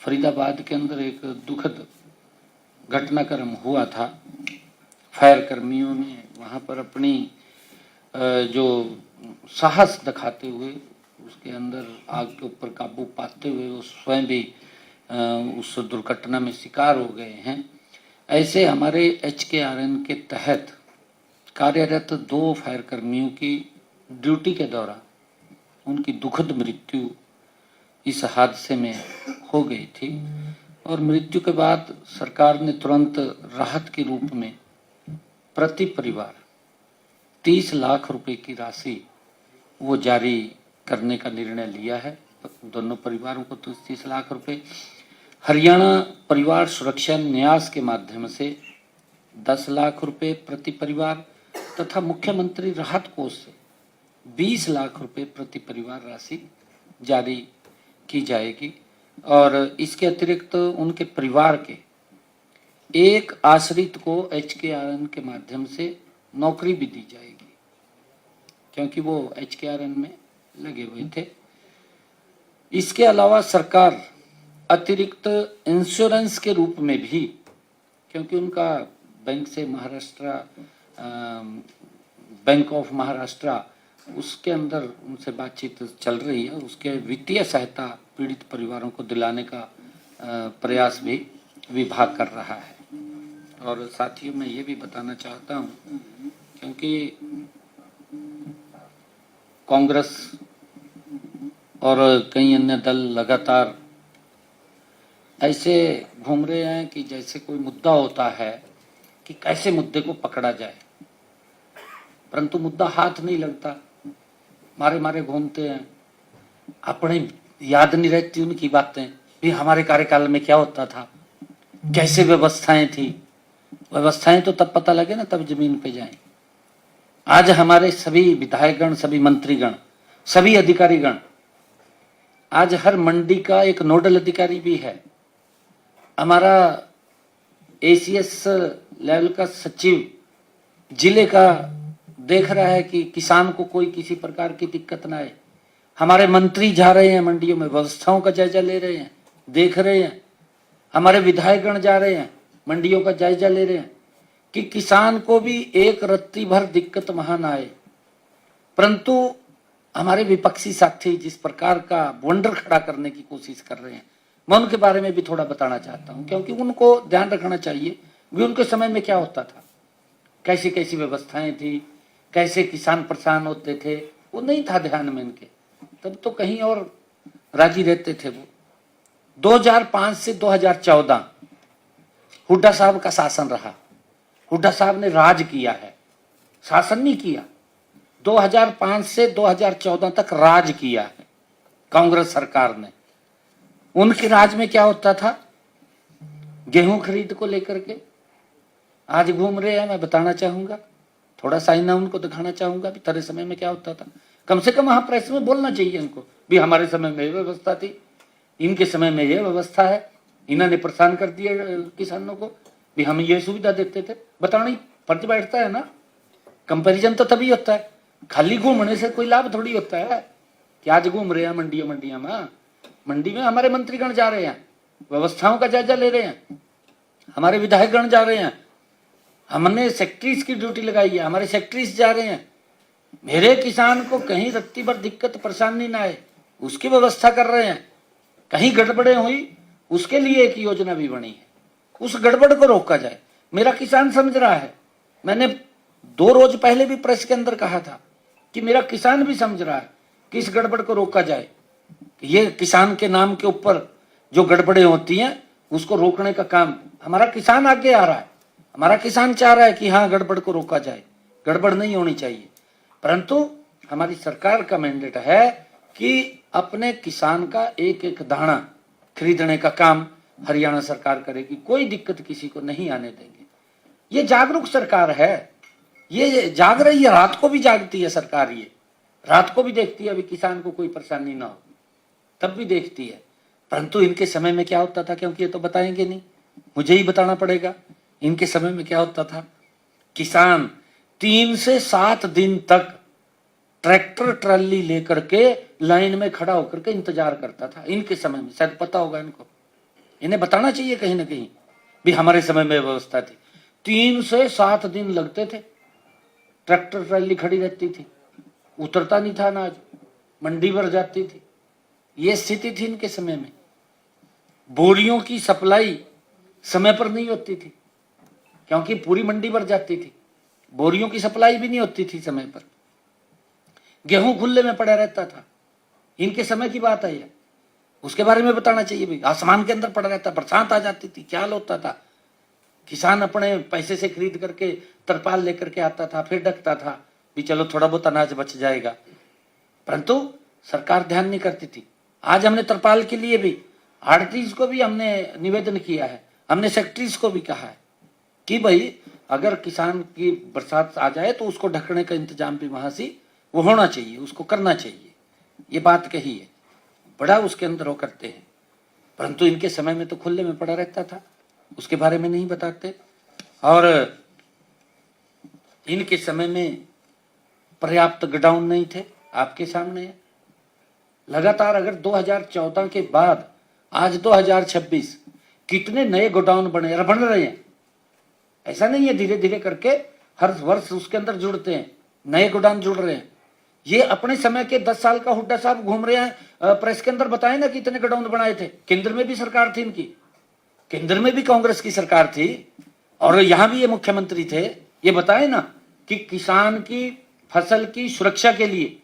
फरीदाबाद के अंदर एक दुखद घटनाक्रम हुआ था। फायर कर्मियों ने वहाँ पर अपनी जो साहस दिखाते हुए उसके अंदर आग के ऊपर काबू पाते हुए वो स्वयं भी उस दुर्घटना में शिकार हो गए हैं। ऐसे हमारे HKRN के तहत कार्यरत 2 फायर कर्मियों की ड्यूटी के दौरान उनकी दुखद मृत्यु इस हादसे में हो गई थी। और मृत्यु के बाद सरकार ने तुरंत राहत के रूप में प्रति परिवार 30 लाख रुपए की राशि वो जारी करने का निर्णय लिया है। दोनों परिवारों को 30 लाख रुपए, हरियाणा परिवार सुरक्षा न्यास के माध्यम से 10 लाख रुपए प्रति परिवार तथा मुख्यमंत्री राहत कोष से 20 लाख रुपए प्रति परिवार राशि जारी की जाएगी। और इसके अतिरिक्त उनके परिवार के एक आश्रित को HKRN के माध्यम से नौकरी भी दी जाएगी, क्योंकि वो HKRN में लगे हुए थे। इसके अलावा सरकार अतिरिक्त इंश्योरेंस के रूप में भी, क्योंकि उनका बैंक से महाराष्ट्र बैंक ऑफ महाराष्ट्र उसके अंदर उनसे बातचीत चल रही है, उसके वित्तीय सहायता पीड़ित परिवारों को दिलाने का प्रयास भी विभाग कर रहा है। और साथियों मैं ये भी बताना चाहता हूँ, क्योंकि कांग्रेस और कई अन्य दल लगातार ऐसे घूम रहे हैं कि जैसे कोई मुद्दा होता है कि कैसे मुद्दे को पकड़ा जाए, परंतु मुद्दा हाथ नहीं लगता, मारे मारे घूमते हैं। अपने याद नहीं रहती उनकी बातें भी, हमारे कार्यकाल में क्या होता था, कैसे व्यवस्थाएं थी। व्यवस्थाएं तो तब पता लगे ना, तब जमीन पे जाएं। आज हमारे सभी विधायकगण, सभी मंत्रीगण, सभी अधिकारीगण, आज हर मंडी का एक नोडल अधिकारी भी है। हमारा ACS लेवल का सचिव जिले का देख रहा है कि किसान को कोई किसी प्रकार की दिक्कत ना आए। हमारे मंत्री जा रहे हैं मंडियों में, व्यवस्थाओं का जायजा ले रहे हैं, देख रहे हैं। हमारे विधायकगण जा रहे हैं, मंडियों का जायजा ले रहे हैं कि किसान को भी एक रत्ती भर दिक्कत वहां ना आए। परंतु हमारे विपक्षी साथी जिस प्रकार का वंडर खड़ा करने की कोशिश कर रहे हैं, मैं उनके बारे में भी थोड़ा बताना चाहता हूं, क्योंकि उनको ध्यान रखना चाहिए भी उनके समय में क्या होता था, कैसी कैसी व्यवस्थाएं थी, कैसे किसान परेशान होते थे, वो नहीं था ध्यान में इनके। तब तो कहीं और राजी रहते थे वो। 2005 से 2014 हुड्डा साहब का शासन रहा। हुड्डा साहब ने राज किया है, शासन नहीं किया। 2005 से 2014 तक राज किया है कांग्रेस सरकार ने। उनके राज में क्या होता था, गेहूं खरीद को लेकर के आज घूम रहे हैं। मैं बताना चाहूंगा, थोड़ा सा आईना उनको दिखाना चाहूंगा भी तेरे समय में क्या होता था। कम से कम वहां प्रेस में बोलना चाहिए इनको भी हमारे समय में ये व्यवस्था थी, इनके समय में ये व्यवस्था है, इन्होंने परेशान कर दिया किसानों को भी हम ये सुविधा देते थे। बताना ही फर्ज बैठता है ना। कंपैरिजन तो तभी होता है, खाली घूमने से कोई लाभ थोड़ी होता है कि आज घूम रहे हैं मंडियों में। मंडी में हमारे मंत्रीगण जा रहे हैं, व्यवस्थाओं का जायजा ले रहे हैं, हमारे विधायकगण जा रहे हैं, हमने सेक्रेटरीज की ड्यूटी लगाई है, हमारे सेक्रेटरीज जा रहे हैं। मेरे किसान को कहीं रत्ती भर दिक्कत परेशानी ना आए उसकी व्यवस्था कर रहे हैं। कहीं गड़बड़े हुई उसके लिए एक योजना भी बनी है, उस गड़बड़ को रोका जाए। मेरा किसान समझ रहा है, मैंने 2 रोज पहले भी प्रेस के अंदर कहा था कि मेरा किसान भी समझ रहा है कि इस गड़बड़ को रोका जाए। ये किसान के नाम के ऊपर जो गड़बड़े होती हैं उसको रोकने का काम हमारा किसान आगे आ रहा है। हमारा किसान चाह रहा है कि हाँ गड़बड़ को रोका जाए, गड़बड़ नहीं होनी चाहिए। परंतु हमारी सरकार का मैंडेट है कि अपने किसान का एक एक दाना खरीदने का काम हरियाणा सरकार करेगी, कोई दिक्कत किसी को नहीं आने देंगे। ये जागरूक सरकार है, ये जाग रही है, रात को भी जागती है सरकार। ये रात को भी देखती है अभी किसान को कोई परेशानी ना हो, तब भी देखती है। परंतु इनके समय में क्या होता था, क्योंकि ये तो बताएंगे नहीं, मुझे ही बताना पड़ेगा। इनके समय में क्या होता था, किसान 3 से 7 दिन तक ट्रैक्टर ट्राली लेकर के लाइन में खड़ा होकर के इंतजार करता था। इनके समय में शायद पता होगा इनको, इन्हें बताना चाहिए कहीं ना कहीं भी हमारे समय में व्यवस्था थी। 3 से 7 दिन लगते थे, ट्रैक्टर ट्राली खड़ी रहती थी, उतरता नहीं था अनाज, मंडी भर जाती थी। ये स्थिति थी इनके समय में। बोरियों की सप्लाई समय पर नहीं होती थी क्योंकि पूरी मंडी भर जाती थी। बोरियों की सप्लाई भी नहीं होती थी समय पर। गेहूं खुले में पड़ा रहता था, इनके समय की बात है ये, उसके बारे में बताना चाहिए भाई। आसमान के अंदर पड़ा रहता, बरसात आ जाती थी, क्या हाल होता था। किसान अपने पैसे से खरीद करके तरपाल लेकर के आता था, फिर ढकता था भी चलो थोड़ा बहुत अनाज बच जाएगा। परंतु सरकार ध्यान नहीं करती थी। आज हमने तरपाल के लिए भी आड़तीज को भी हमने निवेदन किया है, हमने सेक्रेटरीज को भी कहा है कि भाई अगर किसान की बरसात आ जाए तो उसको ढकने का इंतजाम भी वहां से वो होना चाहिए, उसको करना चाहिए। ये बात कही है, बड़ा उसके अंदर वो करते हैं। परंतु इनके समय में तो खुले में पड़ा रहता था, उसके बारे में नहीं बताते। और इनके समय में पर्याप्त गोडाउन नहीं थे, आपके सामने है। लगातार अगर 2014 के बाद आज 2026 कितने नए गोडाउन बन रहे हैं। ऐसा नहीं है, धीरे धीरे करके हर वर्ष उसके अंदर जुड़ते हैं, नए गोडाउन जुड़ रहे हैं। ये अपने समय के 10 साल का हुड्डा साहब घूम रहे हैं, प्रेस के अंदर बताए ना कितने गोडाउन बनाए थे। केंद्र में भी सरकार थी इनकी, केंद्र में भी कांग्रेस की सरकार थी और यहां भी ये मुख्यमंत्री थे। ये बताए ना कि किसान की फसल की सुरक्षा के लिए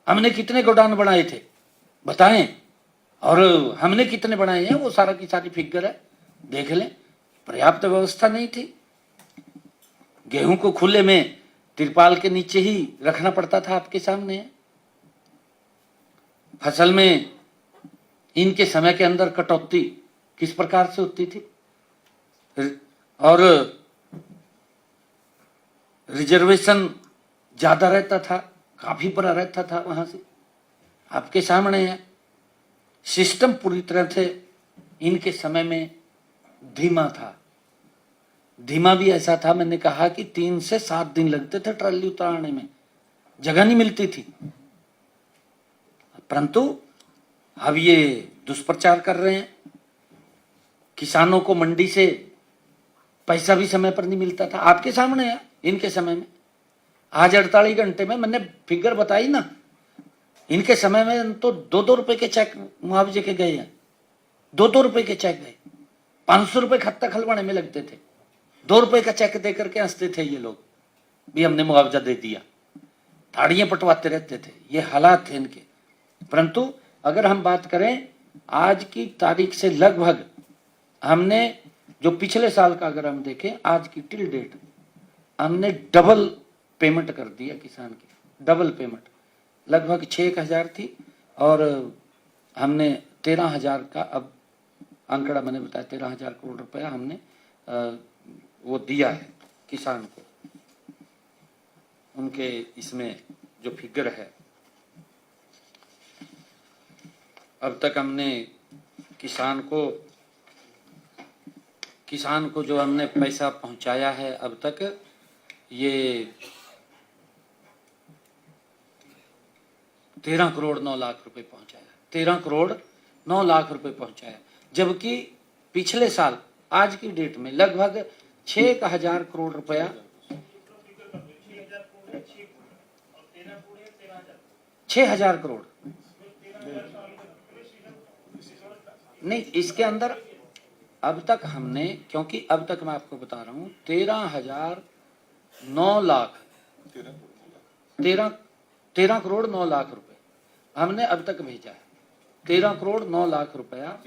हमने कितने गोडाउन बनाए थे, बताएं। और हमने कितने बनाए हैं वो सारा की सारी फिगर है, देख लें। पर्याप्त व्यवस्था नहीं थी, गेहूं को खुले में तिरपाल के नीचे ही रखना पड़ता था, आपके सामने है। फसल में इनके समय के अंदर कटौती किस प्रकार से होती थी और रिजर्वेशन ज्यादा रहता था, काफी बड़ा रहता था वहां से, आपके सामने है। सिस्टम पूरी तरह से इनके समय में धीमा था। धीमा भी ऐसा था, मैंने कहा कि 3 से 7 दिन लगते थे ट्राली उतारने में, जगह नहीं मिलती थी। परंतु अब ये दुष्प्रचार कर रहे हैं, किसानों को मंडी से पैसा भी समय पर नहीं मिलता था, आपके सामने है। इनके समय में आज 48 घंटे में, मैंने फिगर बताई ना, इनके समय में तो 2-2 रुपए के चेक मुआवजे के गए हैं, 2-2 रुपए के चेक गए। 500 रुपए खत्ता खलवाने में लगते थे, 2 रुपए का चेक दे करके हंसते थे ये लोग भी हमने मुआवजा दे दिया। ताड़ियां पटवाते रहते थे, ये हालात थे इनके। परंतु अगर हम बात करें आज की तारीख से लगभग हमने जो पिछले साल का अगर हम देखें, आज की टिल डेट हमने डबल पेमेंट कर दिया किसान की, डबल पेमेंट। लगभग 6,000 थी और हमने 13,000 का, अब आंकड़ा मैंने बताया 13,000 करोड़ रुपया हमने वो दिया है किसान को। उनके इसमें जो फिगर है, अब तक हमने किसान को जो हमने पैसा पहुंचाया है अब तक, ये 13 करोड़ 9 लाख रुपए पहुंचाया, 13 करोड़ 9 लाख रुपए पहुंचाया। जबकि पिछले साल आज की डेट में लगभग 6,000 करोड़ रुपया, 6,000 करोड़ नहीं, इसके अंदर अब तक हमने, क्योंकि अब तक मैं आपको बता रहा हूं 13 करोड़ 9 लाख रुपए हमने अब तक भेजा है। 13 करोड़ 9 लाख रुपया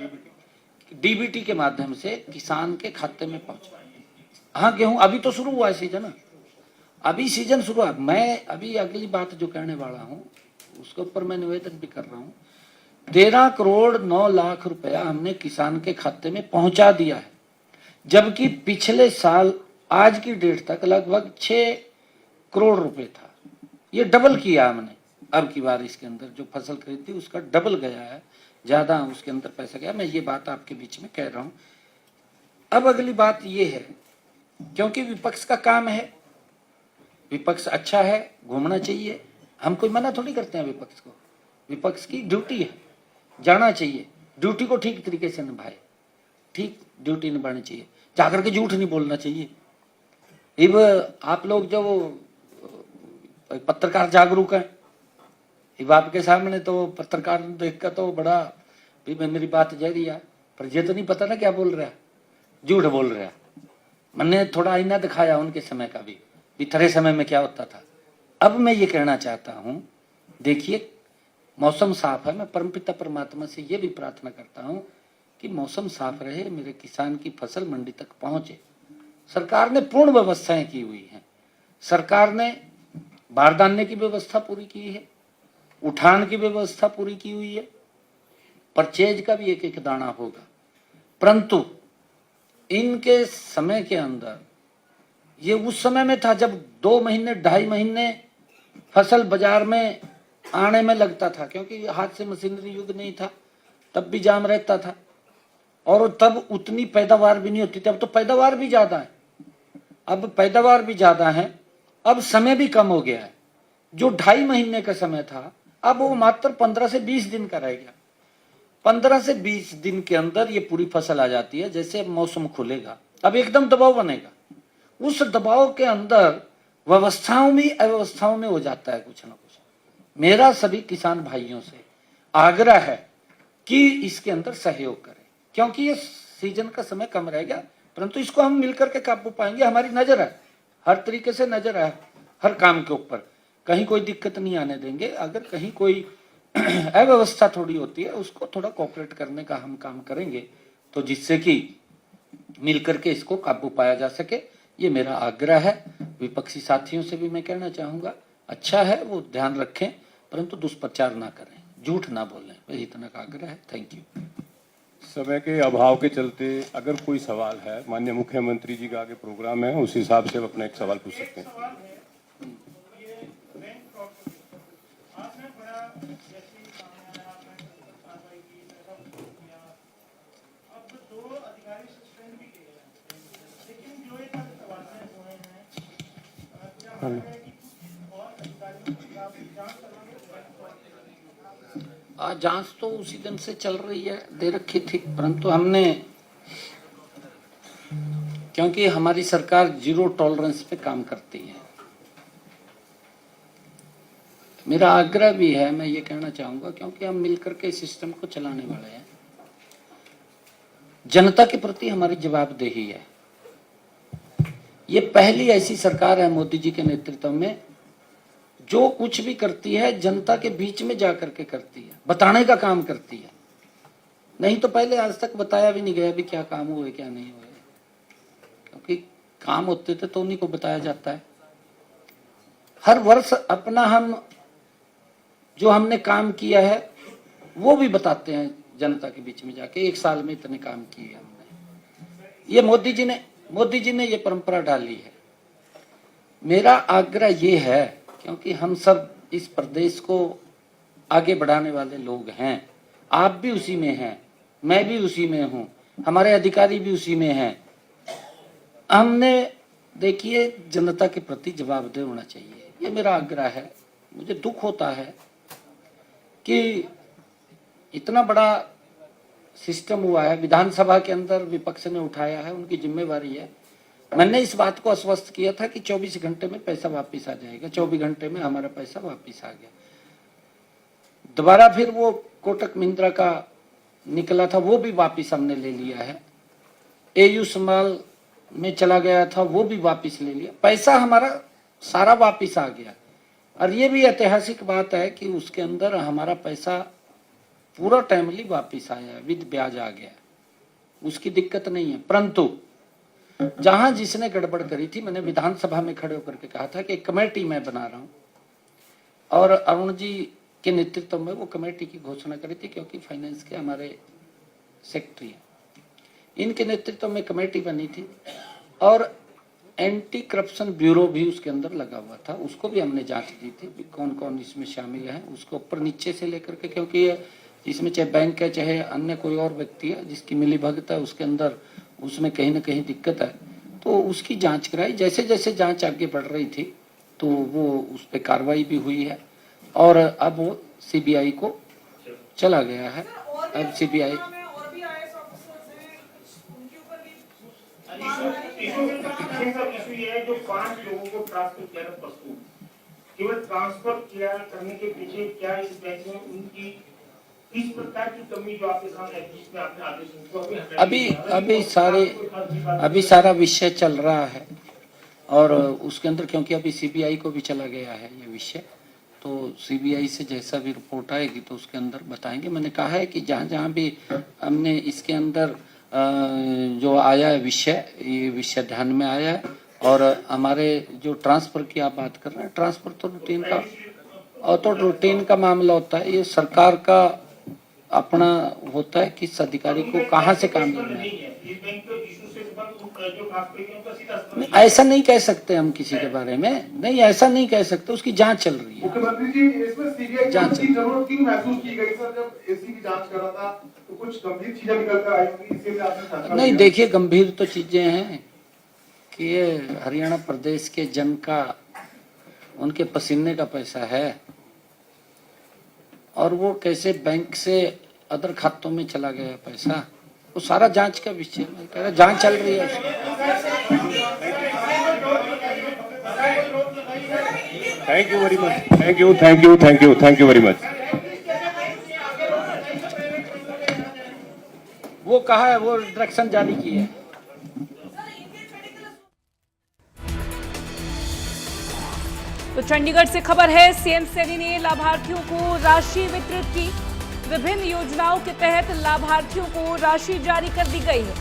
डीबीटी के माध्यम से किसान के खाते में पहुंचा। हाँ, गेहूं अभी तो शुरू हुआ है सीजन, अभी सीजन शुरू हुआ। मैं अभी अगली बात जो कहने वाला हूं उसके ऊपर मैं निवेदन भी कर रहा हूं। 13 करोड़ 9 लाख रुपया हमने किसान के खाते में पहुंचा दिया है, जबकि पिछले साल आज की डेट तक लगभग 6 करोड़ रुपए था। ये डबल किया हमने। अब की बार इसके अंदर जो फसल खरीदी उसका डबल गया है, ज्यादा उसके अंदर पैसा गया। मैं ये बात आपके बीच में कह रहा हूं। अब अगली बात ये है, क्योंकि विपक्ष का काम है, विपक्ष अच्छा है, घूमना चाहिए, हम कोई मना थोड़ी करते हैं विपक्ष को। विपक्ष की ड्यूटी है, जाना चाहिए, ड्यूटी को ठीक तरीके से निभाए, ठीक ड्यूटी निभानी चाहिए, जाकर के झूठ नहीं बोलना चाहिए। अब आप लोग जो पत्रकार जागरूक हैं, अब आपके सामने तो पत्रकार देख कर तो बड़ा भी मेरी बात जह रही है, पर ये तो नहीं पता ना क्या बोल रहा है, झूठ बोल रहा है। मैंने थोड़ा आईना दिखाया उनके समय का भी थरे समय में क्या होता था। अब मैं ये कहना चाहता हूं, देखिए मौसम साफ है, मैं परमपिता परमात्मा से ये भी प्रार्थना करता हूं कि मौसम साफ रहे, मेरे किसान की फसल मंडी तक पहुंचे। सरकार ने पूर्ण व्यवस्थाएं की हुई हैं, सरकार ने बारदाने की व्यवस्था पूरी की है, उठान की व्यवस्था पूरी की हुई है, परचेज का भी एक एक दाना होगा। परंतु इनके समय के अंदर, ये उस समय में था जब 2 महीने 2.5 महीने फसल बाजार में आने में लगता था, क्योंकि हाथ से मशीनरी युग नहीं था, तब भी जाम रहता था और तब उतनी पैदावार भी नहीं होती थी। अब तो पैदावार भी ज्यादा है, अब पैदावार भी ज्यादा है, अब समय भी कम हो गया है। जो 2.5 महीने का समय था अब वो मात्र 15 से 20 दिन का रह गया। 15 से 20 दिन के अंदर ये पूरी फसल आ जाती है। जैसे मौसम खुलेगा अब एकदम दबाव बनेगा, उस दबाव के अंदर व्यवस्थाओं में अव्यवस्थाओं में हो जाता है कुछ ना कुछ। मेरा सभी किसान भाइयों से आग्रह है कि इसके अंदर सहयोग करें, क्योंकि ये सीजन का समय कम रह गया, परंतु इसको हम मिलकर के काबू पाएंगे। हमारी नजर है, हर तरीके से नजर है हर काम के ऊपर, कहीं कोई दिक्कत नहीं आने देंगे। अगर कहीं कोई अव्यवस्था थोड़ी होती है उसको थोड़ा कोऑपरेट करने का हम काम करेंगे, तो जिससे कि मिलकर के इसको काबू पाया जा सके, ये मेरा आग्रह है। विपक्षी साथियों से भी मैं कहना चाहूंगा, अच्छा है वो ध्यान रखें, परंतु दुष्प्रचार ना करें, झूठ ना बोलें, वही इतना का आग्रह है। Thank you. समय के अभाव के चलते अगर कोई सवाल है, माननीय मुख्यमंत्री जी का आगे प्रोग्राम है, उस हिसाब से अपना एक सवाल पूछ सकते हैं। सवाल है, ये बैंक फ्रॉड को लेकर आपने बड़ा जैसी सामने आया, आपने कार्रवाई की, ऐसा किया, अब 2 अधिकारी सस्पेंड भी किए हैं, लेकिन जो एक तबादले हुए हैं, क्या है कि कुछ और अधिकारियों के खिलाफ जांच करवाने जांच तो उसी दिन से चल रही है, दे रखी थी, परंतु हमने, क्योंकि हमारी सरकार 0 टॉलरेंस पे काम करती है, मेरा आग्रह भी है, मैं ये कहना चाहूंगा, क्योंकि हम मिलकर के सिस्टम को चलाने वाले हैं, जनता के प्रति हमारी जवाबदेही है। ये पहली ऐसी सरकार है मोदी जी के नेतृत्व में जो कुछ भी करती है जनता के बीच में जाकर के करती है, बताने का काम करती है। नहीं तो पहले आज तक बताया भी नहीं गया भी क्या काम हुए क्या नहीं हुए, क्योंकि काम होते थे तो उन्हीं को बताया जाता है। हर वर्ष अपना हम जो हमने काम किया है वो भी बताते हैं जनता के बीच में जाके, एक साल में इतने काम किए हमने। ये मोदी जी ने ये परंपरा डाली है। मेरा आग्रह ये है, क्योंकि हम सब इस प्रदेश को आगे बढ़ाने वाले लोग हैं, आप भी उसी में हैं, मैं भी उसी में हूं, हमारे अधिकारी भी उसी में हैं। हमने देखिए जनता के प्रति जवाबदेह होना चाहिए, ये मेरा आग्रह है। मुझे दुख होता है कि इतना बड़ा सिस्टम हुआ है, विधानसभा के अंदर विपक्ष ने उठाया है, उनकी जिम्मेवारी है। मैंने इस बात को आश्वस्त किया था कि 24 घंटे में पैसा वापस आ जाएगा, 24 घंटे में हमारा पैसा वापस आ गया। दोबारा फिर वो कोटक महिंद्रा का निकला था, वो भी वापस हमने ले लिया है। एयू स्मॉल में चला गया था, वो भी वापस ले लिया, पैसा हमारा सारा वापस आ गया। और ये भी ऐतिहासिक बात है कि उसके अंदर हमारा पैसा पूरा टाइमली वापस आया, विद ब्याज आ गया, उसकी दिक्कत नहीं है। परंतु जहां जिसने गड़बड़ करी थी, मैंने विधानसभा में खड़े होकर के कहा था कि एक कमेटी मैं बना रहा हूं, और अरुण जी के नेतृत्व में वो कमेटी की घोषणा करी थी, क्योंकि फाइनेंस के हमारे सेक्रेटरी हैं, इनके नेतृत्व में कमेटी बनी थी। और एंटी करप्शन ब्यूरो भी उसके अंदर लगा हुआ था, उसको भी हमने जांच दी थी कौन कौन इसमें शामिल है, उसको ऊपर नीचे से लेकर के, क्योंकि इसमें चाहे बैंक है चाहे अन्य कोई और व्यक्ति है जिसकी मिलीभगत है, उसके अंदर उसमें कहीं ना कहीं दिक्कत है, तो उसकी जांच कराई। जैसे जैसे जांच आगे बढ़ रही थी तो वो उस पर कार्रवाई भी हुई है, और अब वो सीबीआई को चला गया है। अब सीबीआई इशू ये है जो 5 लोगों को ट्रांसफर किया था पशु, केवल ट्रांसफर किया करने के पीछे क्या इस बैंक में उनकी इस प्रकार की कमी जो आपके सामने जिसमें आपने आदेश अभी सारा विषय चल रहा है, और उसके अंदर क्योंकि अभी सीबीआई को भी चला गया है ये विषय, तो सीबीआई से जैसा भी रिपोर्ट आएगी तो उसके अंदर बताएंगे। मैंने कहा है कि जहाँ जहाँ भी हमने इसके अंदर जो आया है विषय, ये विषय ध्यान में आया है। और हमारे जो ट्रांसफर की आप बात कर रहे हैं, ट्रांसफर तो रूटीन का मामला होता है, ये सरकार का अपना होता है कि किस अधिकारी को कहाँ से काम करना है। ऐसा नहीं कह सकते हम किसी के बारे में, नहीं ऐसा नहीं कह सकते, उसकी जांच चल रही है। मुख्यमंत्री जी, इसमें सीबीआई जांच की जरूरत क्यों महसूस की गई सर? जब एसीबी जांच कर रहा था तो कुछ गंभीर चीजें निकल कर आई होंगी, इसीलिए आपने नहीं, देखिए गंभीर तो चीजें हैं कि ये हरियाणा प्रदेश के जन का, उनके पसीने का पैसा है, और वो कैसे बैंक से अदर खातों में चला गया पैसा, वो सारा जांच का विषय है। कह रहा जांच चल रही है। Thank you very much, thank you very much. वो कहा है, वो डायरेक्शन जारी की है। तो चंडीगढ़ से खबर है, सीएम सैनी ने लाभार्थियों को राशि वितरित की। विभिन्न योजनाओं के तहत लाभार्थियों को राशि जारी कर दी गई है।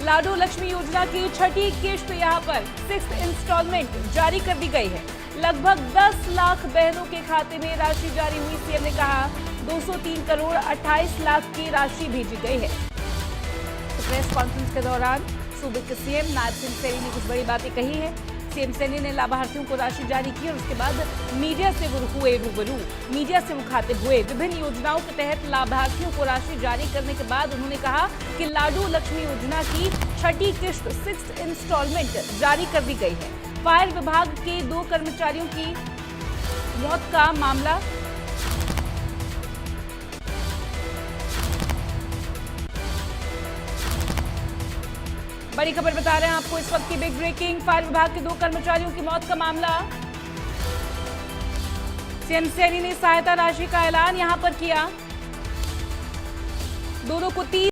लाडो लक्ष्मी योजना की 6ठी किश्त यहां पर 6th इंस्टॉलमेंट जारी कर दी गई है। लगभग 10 लाख बहनों के खाते में राशि जारी हुई। सीएम ने कहा 203 करोड़ 28 लाख की राशि भेजी गई है। तो प्रेस कॉन्फ्रेंस के दौरान सूबे के सीएम नायब सिंह सैनी ने कुछ बड़ी बातें कही है। सीएम सैनी ने लाभार्थियों को राशि जारी की और उसके बाद मीडिया से वो हुए रूबरू, मीडिया से मुखातिब हुए। विभिन्न योजनाओं के तहत लाभार्थियों को राशि जारी करने के बाद उन्होंने कहा कि लाडो लक्ष्मी योजना की 6ठी किश्त 6th इंस्टॉलमेंट जारी कर दी गई है। फायर विभाग के 2 कर्मचारियों की मौत का मामला बड़ी खबर बता रहे हैं आपको इस वक्त की बिग ब्रेकिंग। फायर विभाग के 2 कर्मचारियों की मौत का मामला। सीएम सैनी ने सहायता राशि का ऐलान यहां पर किया। दोनों को 30